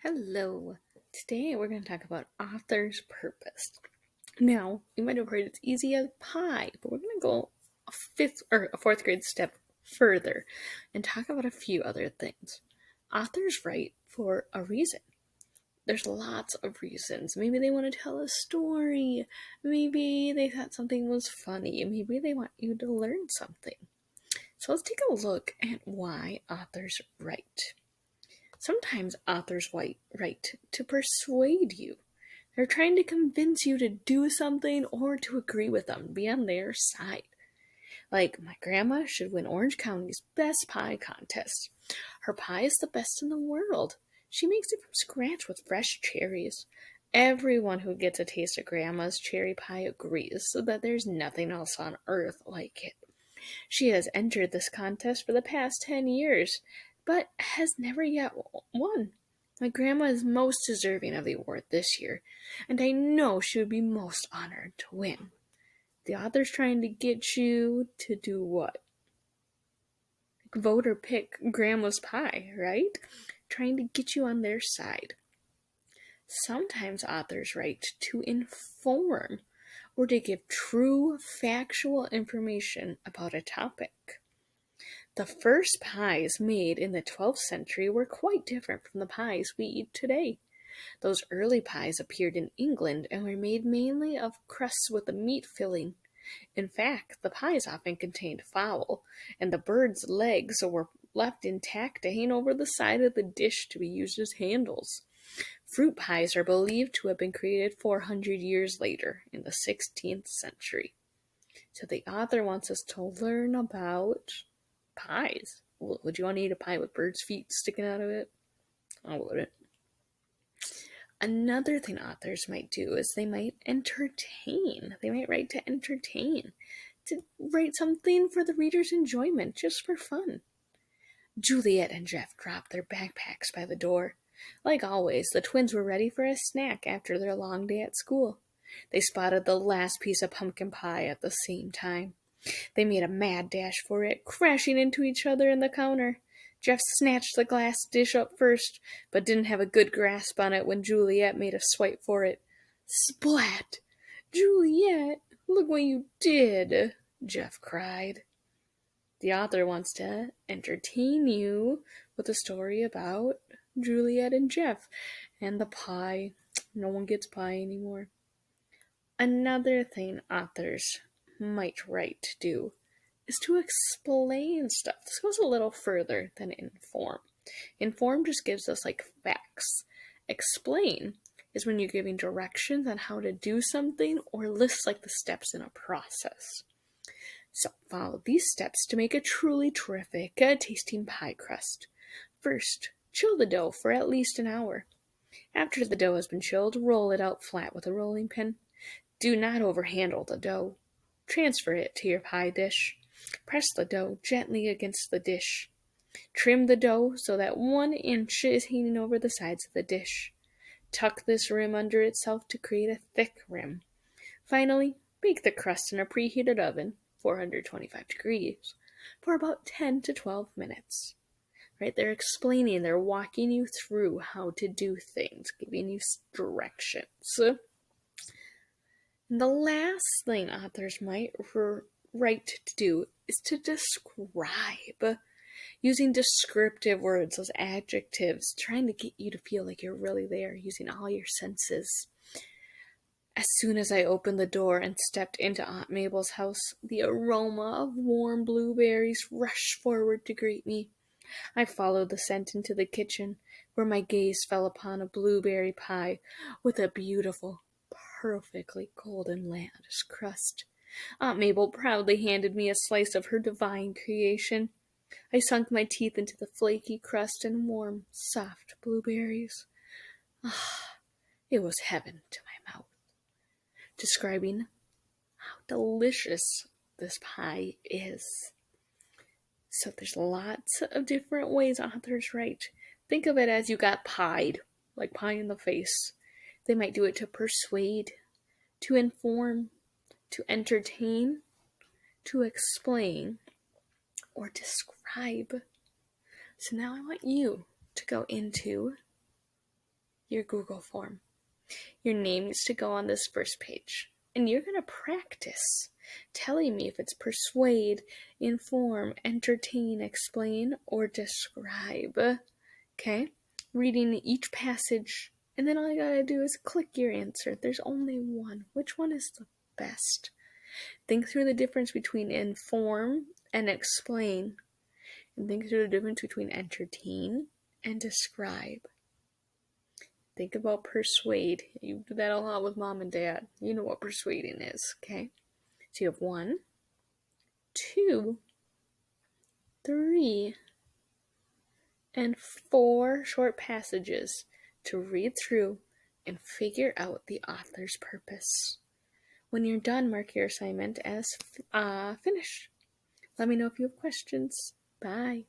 Hello. Today we're going to talk about author's purpose. Now, you might have heard it's easy as pie, but we're going to go a fourth grade step further and talk about a few other things. Authors write for a reason. There's lots of reasons. Maybe they want to tell a story. Maybe they thought something was funny. Maybe they want you to learn something. So let's take a look at why authors write. Sometimes authors write to persuade you. They're trying to convince you to do something or to agree with them, be on their side. Like, my grandma should win Orange County's best pie contest. Her pie is the best in the world. She makes it from scratch with fresh cherries. Everyone who gets a taste of grandma's cherry pie agrees that there's nothing else on earth like it. She has entered this contest for the past 10 years, but has never yet won. My grandma is most deserving of the award this year, and I know she would be most honored to win. The author's trying to get you to do what? Vote or pick grandma's pie, right? Trying to get you on their side. Sometimes authors write to inform or to give true factual information about a topic. The first pies made in the 12th century were quite different from the pies we eat today. Those early pies appeared in England and were made mainly of crusts with a meat filling. In fact, the pies often contained fowl, and the bird's legs were left intact to hang over the side of the dish to be used as handles. Fruit pies are believed to have been created 400 years later, in the 16th century. So the author wants us to learn about pies. Would you want to eat a pie with bird's feet sticking out of it? I wouldn't. Another thing authors might do is they might entertain. They might write to entertain, to write something for the reader's enjoyment, just for fun. Juliet and Jeff dropped their backpacks by the door. Like always, the twins were ready for a snack after their long day at school. They spotted the last piece of pumpkin pie at the same time. They made a mad dash for it, crashing into each other in the counter. Jeff snatched the glass dish up first, but didn't have a good grasp on it when Juliet made a swipe for it. Splat! Juliet, look what you did, Jeff cried. The author wants to entertain you with a story about Juliet and Jeff and the pie. No one gets pie anymore. Another thing authors might write to do is to explain stuff. This goes a little further than inform. Inform just gives us like facts. Explain is when you're giving directions on how to do something or lists like the steps in a process. So follow these steps to make a truly terrific tasting pie crust. First, chill the dough for at least an hour. After the dough has been chilled, roll it out flat with a rolling pin. Do not overhandle the dough. Transfer it to your pie dish. Press the dough gently against the dish. Trim the dough so that 1 inch is hanging over the sides of the dish. Tuck this rim under itself to create a thick rim. Finally, bake the crust in a preheated oven, 425 degrees, for about 10 to 12 minutes. Right? They're explaining, they're walking you through how to do things, giving you directions. And the last thing authors might write to do is to describe, using descriptive words, those adjectives, trying to get you to feel like you're really there, using all your senses. As soon as I opened the door and stepped into Aunt Mabel's house, the aroma of warm blueberries rushed forward to greet me. I followed the scent into the kitchen, where my gaze fell upon a blueberry pie with a beautiful, perfectly golden lattice crust. Aunt Mabel proudly handed me a slice of her divine creation. I sunk my teeth into the flaky crust and warm, soft blueberries. Ah, it was heaven to my mouth. Describing how delicious this pie is. So there's lots of different ways authors write. Think of it as you got pied, like pie in the face. They might do it to persuade, to inform, to entertain, to explain, or describe. So now I want you to go into your Google form. Your name needs to go on this first page. And you're going to practice telling me if it's persuade, inform, entertain, explain, or describe. Okay? Reading each passage, and then all you gotta do is click your answer. There's only one. Which one is the best? Think through the difference between inform and explain, and think through the difference between entertain and describe. Think about persuade. You do that a lot with mom and dad. You know what persuading is, okay? So you have 1, 2, 3, and 4 short passages to read through and figure out the author's purpose. When you're done, mark your assignment as finished. Let me know if you have questions. Bye.